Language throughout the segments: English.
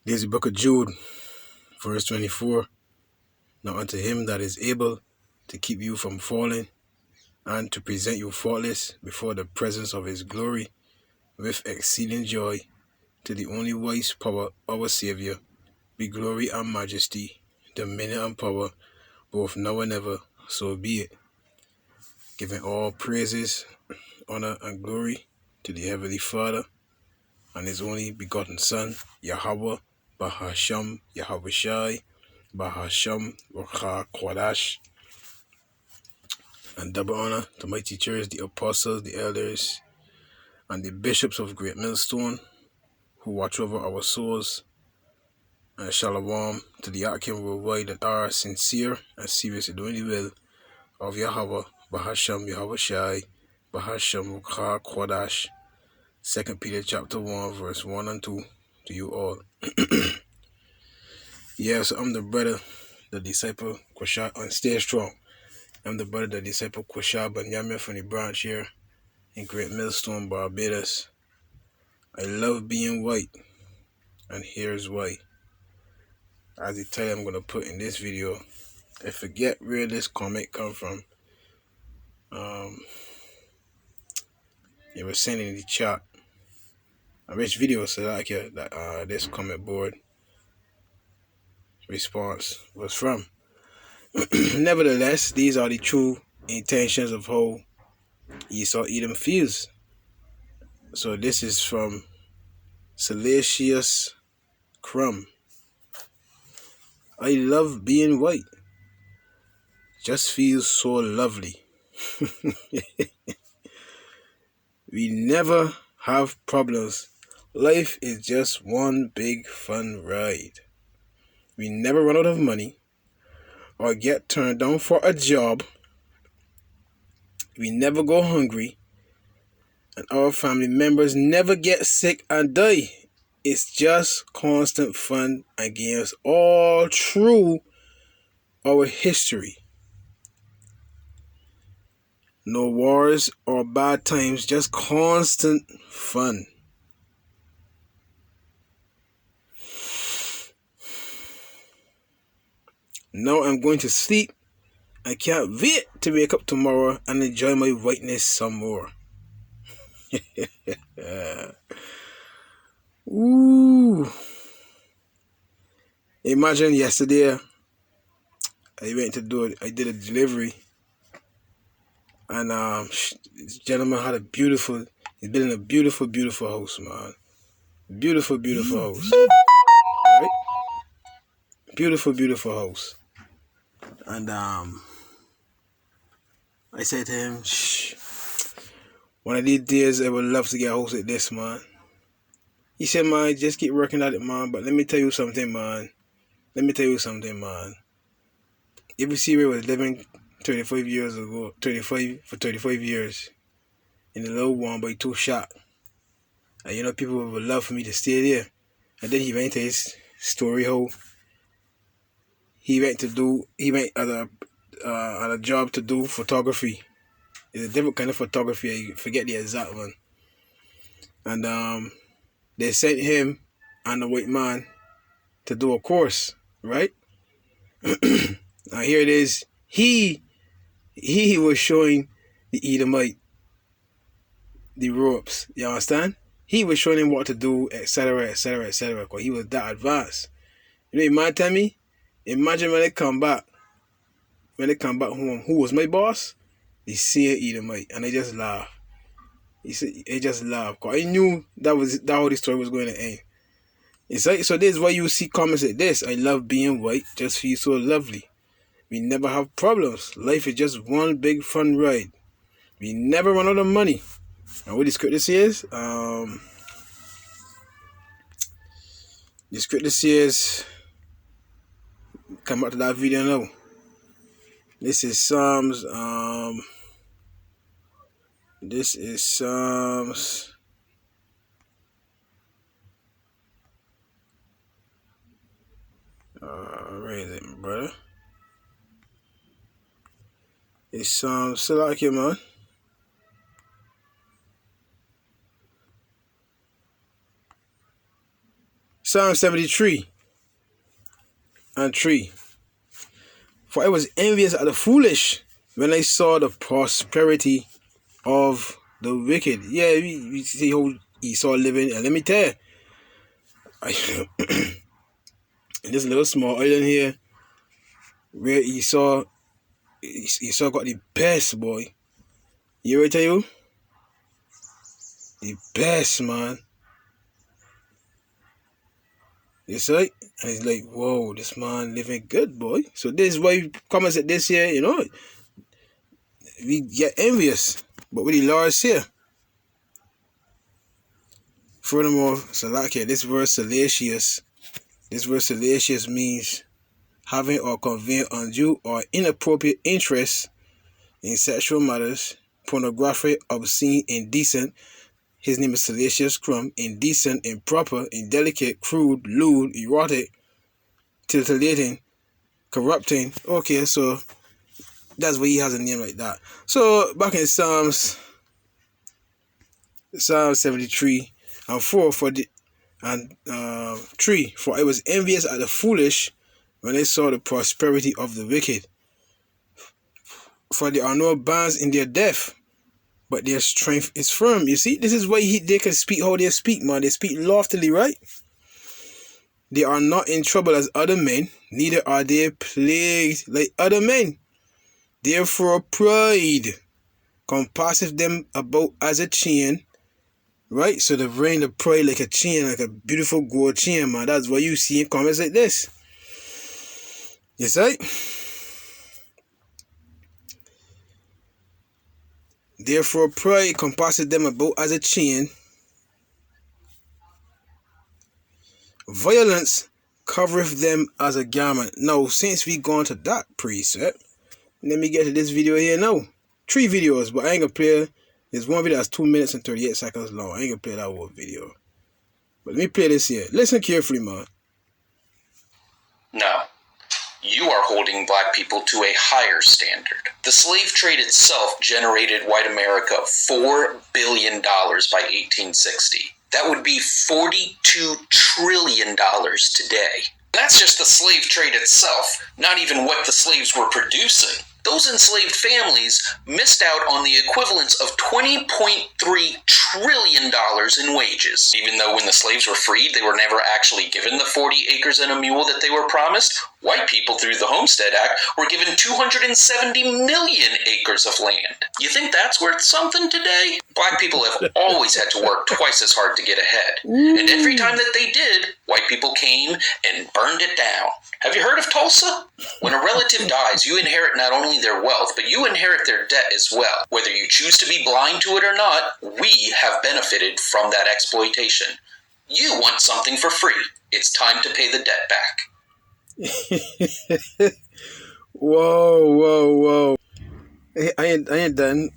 There's the book of Jude, verse 24. Now unto him that is able to keep you from falling and to present you faultless before the presence of his glory with exceeding joy, to the only wise power, our Saviour, be glory and majesty, dominion and power, both now and ever. So be it. Giving all praises, honor, and glory to the Heavenly Father and his only begotten Son, Yahweh, Bahasham, Yahweh Shai, Bahasham, Rakha Kwadash, and double honor to my teachers, the apostles, the elders, and the bishops of Great Millstone, who watch over our souls, and shalom to the Akim worldwide that are sincere and serious in doing the will of Yahweh, Bahasham, Yahweh Shai, Bahasham, Rakha Kwadash. 2 Peter chapter 1, verse 1 and 2 to you all. Yes, I'm the brother, the disciple, Kwasha, and stay strong. I'm the brother, the disciple, Kwasha Banyame from the branch here in Great Millstone, Barbados. I love being white, and here's why. As the title I'm going to put in this video, I forget where this comment come from. It was sent in the chat. Which video so that this comment board response was from. Nevertheless, these are the true intentions of how Esau Edom feels. So this is from Salacious Crumb. I love being white. Just feels so lovely. We never have problems. Life is just one big fun ride. We never run out of money or get turned down for a job. We never go hungry. And our family members never get sick and die. It's just constant fun and games all through our history. No wars or bad times, just constant fun. Now I'm going to sleep. I can't wait to wake up tomorrow and enjoy my whiteness some more. Ooh. Imagine yesterday I did a delivery, and this gentleman had he's building a beautiful house, man. Beautiful house. Right? Beautiful house. And I said to him, shh, one of these days I would love to get a house like this, man. He said, man, just keep working at it, man. But let me tell you something, man. If you see where I was living 35 years ago, 35 years, in a little 1x2 shop, and people would love for me to stay there. And then he went to his story how he went at a job to do photography. It's a different kind of photography. I forget the exact one. And they sent him and a white man to do a course, right? Now here it is. He was showing the Edomite the ropes. You understand? He was showing him what to do, etc., because he was that advanced. You man tell me? Imagine when they come back home, who was my boss? The same Edomite, and they just laugh. He just laughed, because I knew that how the story was going to end. It's like, so this is why you see comments like this. I love being white, just feels so lovely. We never have problems. Life is just one big fun ride. We never run out of money. And what the scripture says, the scripture says, come back to that video now. This is Psalms, where is it, brother? It's still out here, man. Psalm 73 and 3. For I was envious at the foolish when I saw the prosperity of the wicked. Yeah, we see how Esau living. And let me tell you, in this little small island here, where Esau got the best, boy. You ever tell you? The best, man. It's like, and it's like, whoa, this man living good, boy. So this is why comments at this here, you know, we get envious. But with the Lord's here. Furthermore, Salakia, this word salacious means having or conveying undue or inappropriate interest in sexual matters, pornography, obscene, indecent. His name is Salacious Crumb. Indecent, improper, indelicate, crude, lewd, erotic, titillating, corrupting. Okay, so that's why he has a name like that. So back in Psalm 73 and 4 and 3, for I was envious at the foolish when I saw the prosperity of the wicked. For there are no bands in their death, but their strength is firm. You see, this is why they can speak how they speak, man. They speak loftily, right? They are not in trouble as other men, neither are they plagued like other men. Therefore pride compasseth them about as a chain, right? So the brain of pride like a chain, like a beautiful gold chain, man. That's why you see in comments like this. Yes, right? Therefore pride compasseth them about as a chain. Violence covereth them as a garment. Now, since we gone to that precept, let me get to this video here now. 3 videos, but I ain't gonna play. There's one video that's 2 minutes and 38 seconds long. I ain't gonna play that whole video. But let me play this here. Listen carefully, man. No. You are holding black people to a higher standard. The slave trade itself generated white America $4 billion by 1860. That would be $42 trillion today. That's just the slave trade itself, not even what the slaves were producing. Those enslaved families missed out on the equivalence of $20.3 trillion in wages. Even though when the slaves were freed, they were never actually given the 40 acres and a mule that they were promised, white people through the Homestead Act were given 270 million acres of land. You think that's worth something today? Black people have always had to work twice as hard to get ahead. And every time that they did, white people came and burned it down. Have you heard of Tulsa? When a relative dies, you inherit not only their wealth, but you inherit their debt as well. Whether you choose to be blind to it or not, we have benefited from that exploitation. You want something for free. It's time to pay the debt back. Whoa. I ain't done.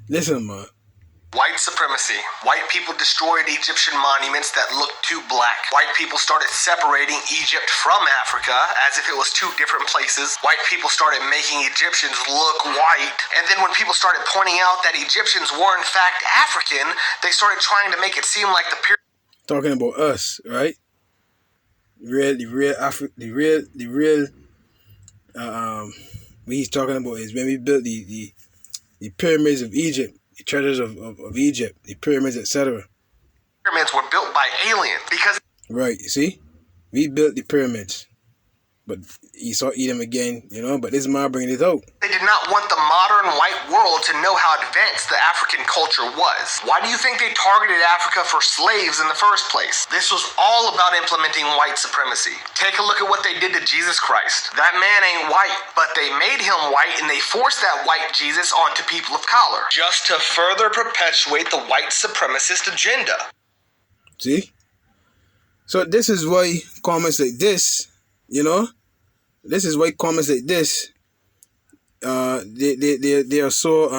Listen, man. White supremacy. White people destroyed Egyptian monuments that looked too black. White people started separating Egypt from Africa as if it was 2 different places. White people started making Egyptians look white. And then when people started pointing out that Egyptians were in fact African, they started trying to make it seem like the Talking about us, right? What he's talking about is when we built the pyramids of Egypt, the treasures of Egypt, the pyramids, etc. Pyramids were built by aliens because... Right, you see? We built the pyramids. But Esau eat them again, you know, but this man bringing it out. They did not want the modern white world to know how advanced the African culture was. Why do you think they targeted Africa for slaves in the first place? This was all about implementing white supremacy. Take a look at what they did to Jesus Christ. That man ain't white, but they made him white and they forced that white Jesus onto people of color, just to further perpetuate the white supremacist agenda. See? So this is why comments like this, you know, this is why comments like this, they are so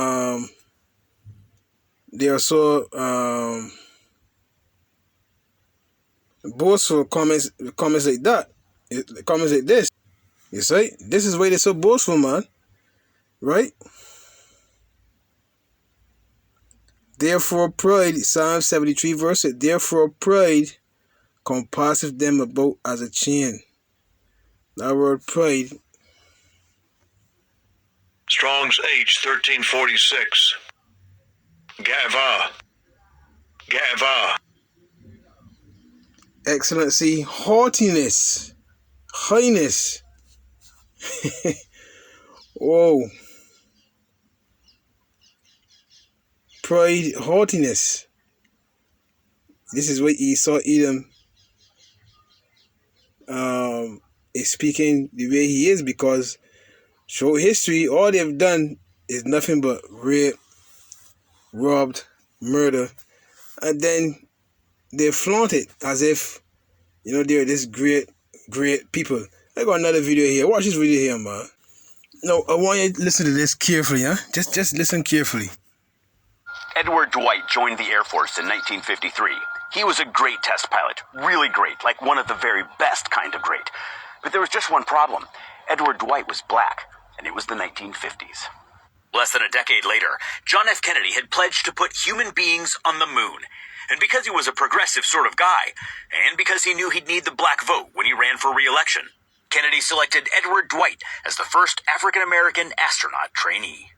boastful. Comments like that, comments like this. You see, this is why they're so boastful, man. Right? Therefore pride, Psalm 73 verse 8, therefore pride compasseth them about as a chain. That word pride. Strong's H 1346. Gava. Excellency, haughtiness, highness. Whoa. Pride, haughtiness. This is what Esau Edom is speaking the way he is, because throughout history, all they've done is nothing but rape, robbed, murder, and then they flaunt it as if, they're this great people. I got another video here. Watch this video here, man. No, I want you to listen to this carefully, huh? Just listen carefully. Edward Dwight joined the Air Force in 1953. He was a great test pilot, really great, like one of the very best kind of great. But there was just one problem. Edward Dwight was black, and it was the 1950s. Less than a decade later, John F. Kennedy had pledged to put human beings on the moon. And because he was a progressive sort of guy, and because he knew he'd need the black vote when he ran for re-election, Kennedy selected Edward Dwight as the first African-American astronaut trainee.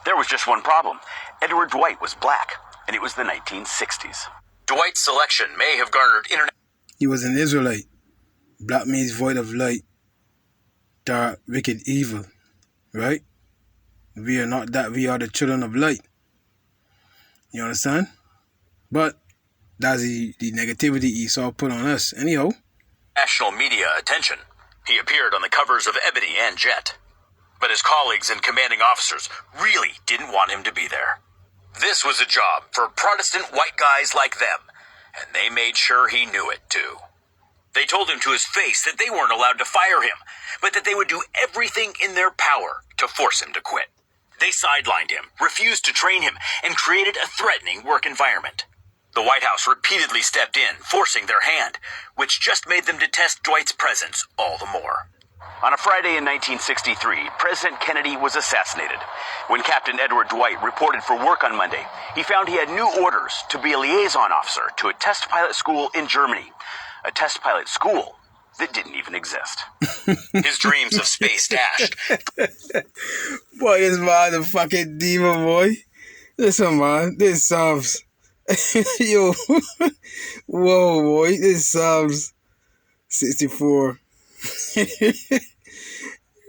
There was just one problem. Edward Dwight was black, and it was the 1960s. Dwight's selection may have garnered internet... He was an Israelite. Black means void of light. Dark, wicked, evil. Right? We are not that. We are the children of light. You understand? But that's the negativity Esau put on us. Anyhow. National media attention. He appeared on the covers of Ebony and Jet. But his colleagues and commanding officers really didn't want him to be there. This was a job for Protestant white guys like them, and they made sure he knew it too. They told him to his face that they weren't allowed to fire him, but that they would do everything in their power to force him to quit. They sidelined him, refused to train him, and created a threatening work environment. The White House repeatedly stepped in, forcing their hand, which just made them detest Dwight's presence all the more. On a Friday in 1963, President Kennedy was assassinated. When Captain Edward Dwight reported for work on Monday, he found he had new orders to be a liaison officer to a test pilot school in Germany. A test pilot school that didn't even exist. His dreams of space dashed. Boy, this motherfucking diva, boy. Listen, man, this Psalms. Yo. Whoa, boy, this Psalms 64.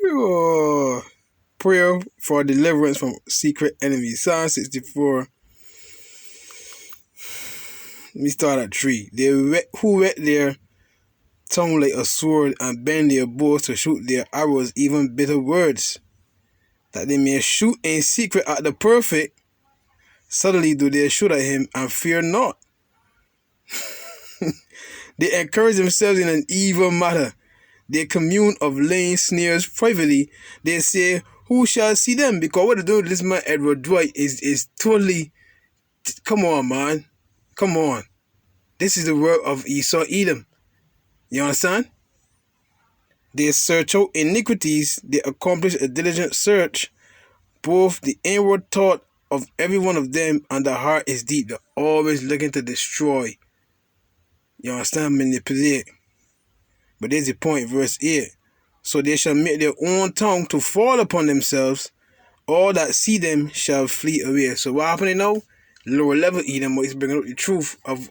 Oh, prayer for deliverance from secret enemies. Psalm 64. Let me start at 3. Who wet their tongue like a sword and bend their bows to shoot their arrows, even bitter words, that they may shoot in secret at the perfect. Suddenly do they shoot at him and fear not. They encourage themselves in an evil matter. They commune of laying snares privately. They say, who shall see them? Because what they're doing with this man, Edward Dwight, is totally... Come on, man. Come on. This is the work of Esau Edom. You understand? They search out iniquities. They accomplish a diligent search. Both the inward thought of every one of them and the heart is deep. They're always looking to destroy. You understand? Manipulate. But there's the point, verse 8. So they shall make their own tongue to fall upon themselves. All that see them shall flee away. So what happening now? Lower level Edom is bringing out the truth of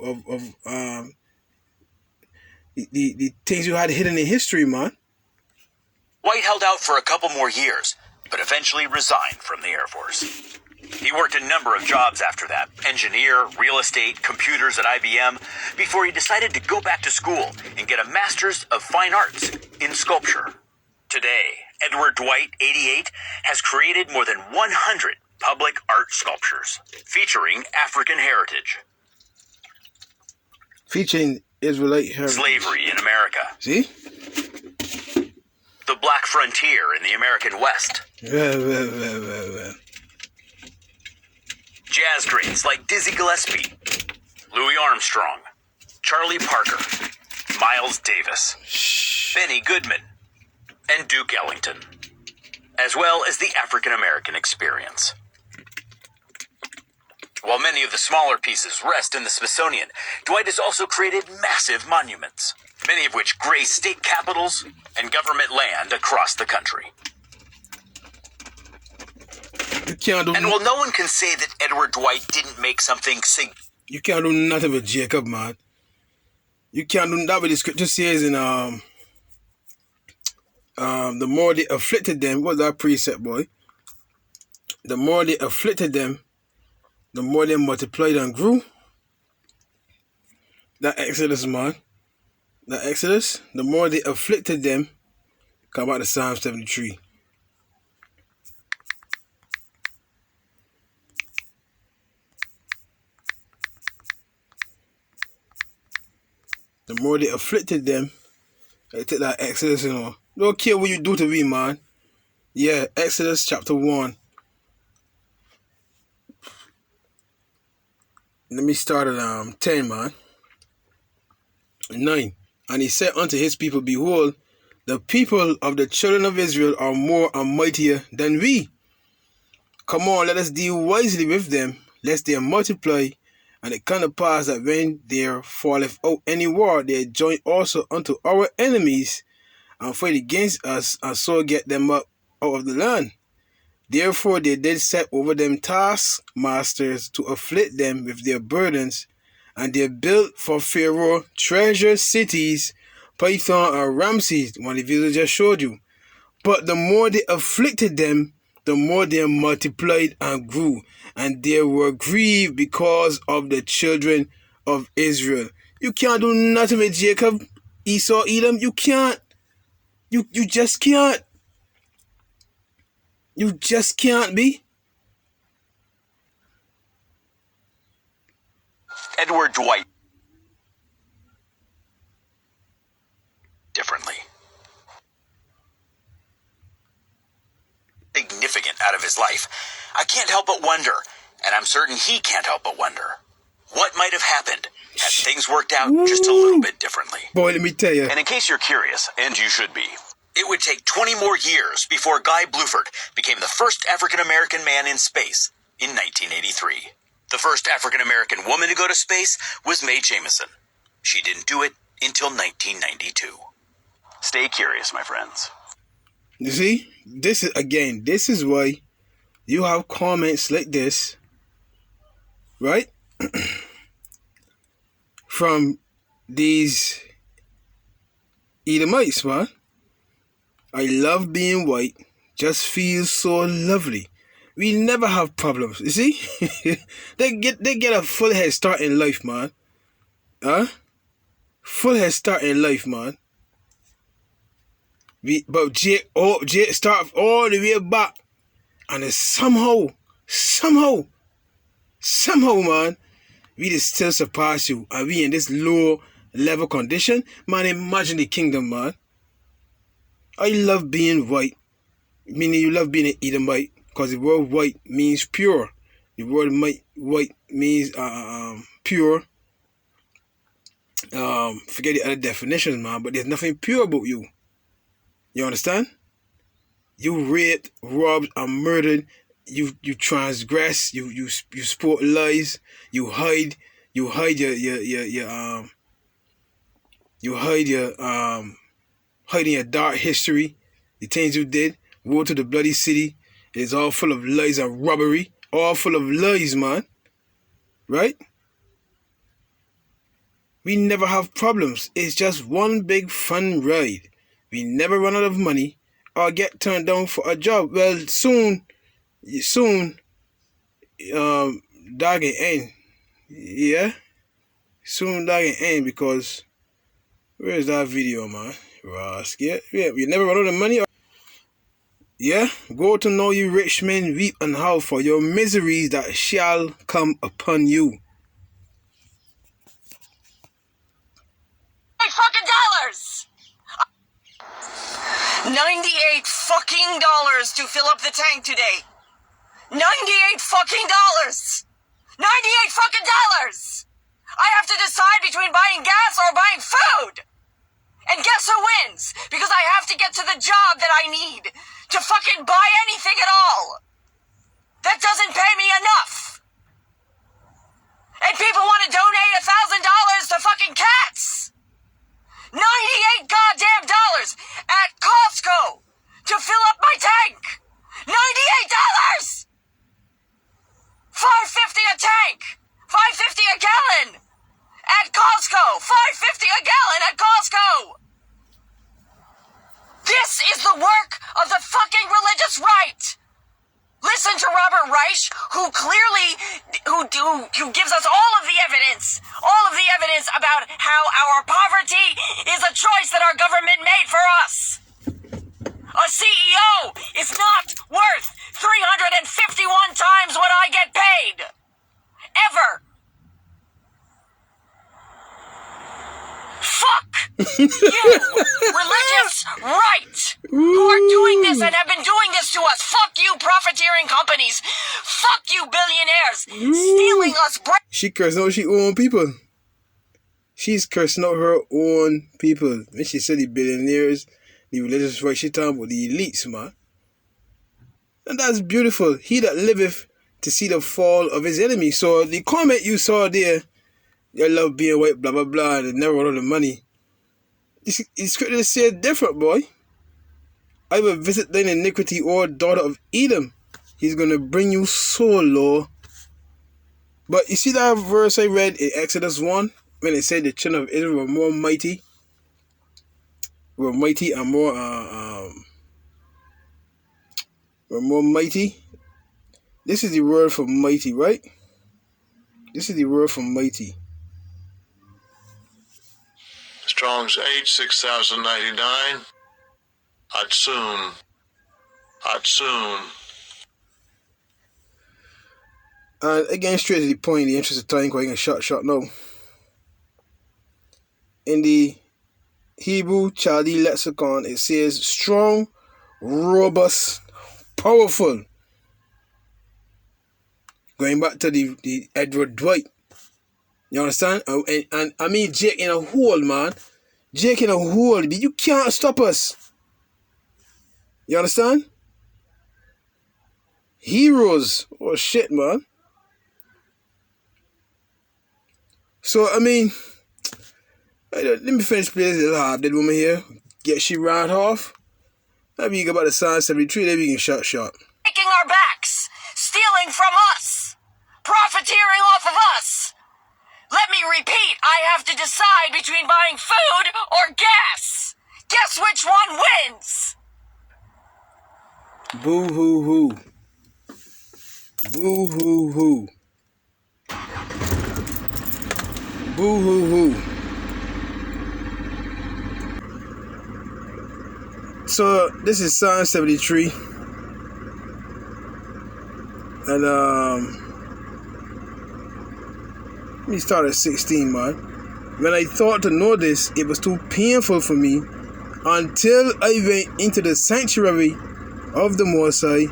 the things you had hidden in history, man. White held out for a couple more years, but eventually resigned from the Air Force. He worked a number of jobs after that, engineer, real estate, computers at IBM, before he decided to go back to school and get a Master's of Fine Arts in sculpture. Today, Edward Dwight, 88, has created more than 100 public art sculptures featuring African heritage. Featuring Israelite heritage. Slavery in America. See? The Black Frontier in the American West. Well. Jazz greats like Dizzy Gillespie, Louis Armstrong, Charlie Parker, Miles Davis, Benny Goodman, and Duke Ellington, as well as the African American experience. While many of the smaller pieces rest in the Smithsonian, Dwight has also created massive monuments, many of which grace state capitals and government land across the country. You can't do And while no one can say that Edward Dwight didn't make something you can't do nothing with Jacob, man. You can't do that. What the scripture says in the more they afflicted them, what's that precept, boy? The more they afflicted them, the more they multiplied and grew. That Exodus, man. That Exodus, the more they afflicted them, come out to Psalm 73. The more they afflicted them, they take that Exodus, you know. Don't care what you do to me, man. Yeah, Exodus chapter 1. Let me start at 10, man. 9. And he said unto his people, behold, the people of the children of Israel are more and mightier than we. Come on, let us deal wisely with them, lest they multiply. And it come to pass that when there falleth out any war, they join also unto our enemies, and fight against us, and so get them up out of the land. Therefore they did set over them taskmasters to afflict them with their burdens, and they built for Pharaoh treasure cities, Python and Ramses, one of the just showed you. But the more they afflicted them, the more they multiplied and grew, and they were grieved because of the children of Israel. You can't do nothing with Jacob, Esau, Edom. You can't. You just can't. You just can't be. Edward Dwight differently. Significant out of his life. I can't help but wonder, and I'm certain he can't help but wonder, what might have happened had things worked out just a little bit differently. Boy, let me tell you. And in case you're curious, and you should be, it would take 20 more years before Guy Bluford became the first African-American man in space in 1983. The first African-American woman to go to space was Mae Jemison. She didn't do it until 1992. Stay curious, my friends. You see, this is why you have comments like this, right? From these Edomites, man. I love being white, just feels so lovely. We never have problems, you see? they get a full head start in life, man. Huh? Full head start in life, man. But Jake start all the way back, and it's somehow, man, we just still surpass you, and we in this low level condition, man. Imagine the kingdom, man. I love being white, meaning you love being an Edomite, because the word white means pure. The word white means pure. Forget the other definitions, man, but there's nothing pure about you. You understand? You raped, robbed, and murdered. You transgress. You sport lies. You hide your hiding your dark history, the things you did. Woe to the bloody city. It's all full of lies and robbery. All full of lies, man. Right? We never have problems. It's just one big fun ride. We never run out of money or get turned down for a job. Well, soon, that can end. Yeah? Soon that can end, because where's that video, man? Ross, yeah, you never run out of money. Yeah? Go to know you rich men, weep and howl for your miseries that shall come upon you. Fucking dollars! $98 fucking dollars to fill up the tank today. $98 fucking dollars! $98 fucking dollars! I have to decide between buying gas or buying food! And guess who wins? Because I have to get to the job that I need to fucking buy anything at all! That doesn't pay me enough! who gives us all of the evidence about how our poverty is a choice that our government made for us. A CEO is not worth 351 times what I get paid. Ever. Fuck you, religious right, who are doing this and have been doing this to us. Fuck you, profiteering companies. Fuck you, billionaires, stealing us. She cursing out she own people. She's cursing out her own people. When she said the billionaires, the religious right, she talking about the elites, man. And that's beautiful. He that liveth to see the fall of his enemy. So the comment you saw there, you love being white, blah, blah, blah, and never run out of money. It's scripture said different, boy. I will visit thine iniquity, O daughter of Edom. He's going to bring you so low. But you see that verse I read in Exodus 1? When it said the children of Israel were more mighty. Were mighty and more, were more mighty. This is the word for mighty, right? This is the word for mighty. Strong's H 6099. Atsun. And again, straight to the point, in the interest of time, going short now. In the Hebrew Chaldee lexicon, it says strong, robust, powerful. Going back to the Edward Dwight. You understand? And I mean Jake in a hole, man. Jake in a hole. You can't stop us. You understand? Heroes. Oh shit, man. So I mean, let me finish playing this little hard-dead woman here. Get she right off. Maybe you go about the Psalm 73, then we can shot. Taking our backs, stealing from us, profiteering off of us. Let me repeat, I have to decide between buying food or gas. Guess which one wins? Boo-hoo-hoo. Boo-hoo-hoo. Boo-hoo-hoo. So, this is Psalm 73. And, let me start at 16, man. When I thought to know this, it was too painful for me until I went into the sanctuary of the Most High.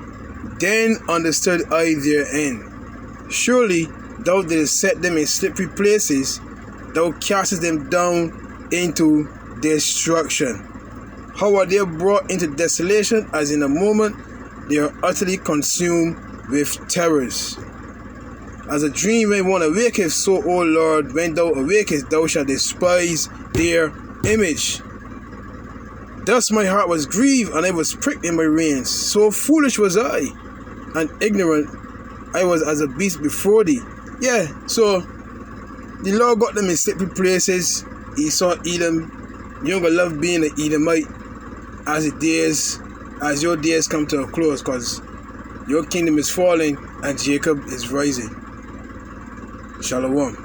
Then understood I their end. Surely thou didst set them in slippery places. Thou castest them down into destruction. How are they brought into desolation? As in a moment they are utterly consumed with terrors. As a dream when one awaketh, so, O Lord, when thou awakest, thou shalt despise their image. Thus my heart was grieved, and I was pricked in my reins. So foolish was I, and ignorant I was as a beast before thee. Yeah, so the Lord got them in slippery places. He saw Edom. You're gonna love being an Edomite as your days come to a close, because your kingdom is falling and Jacob is rising. Shalom.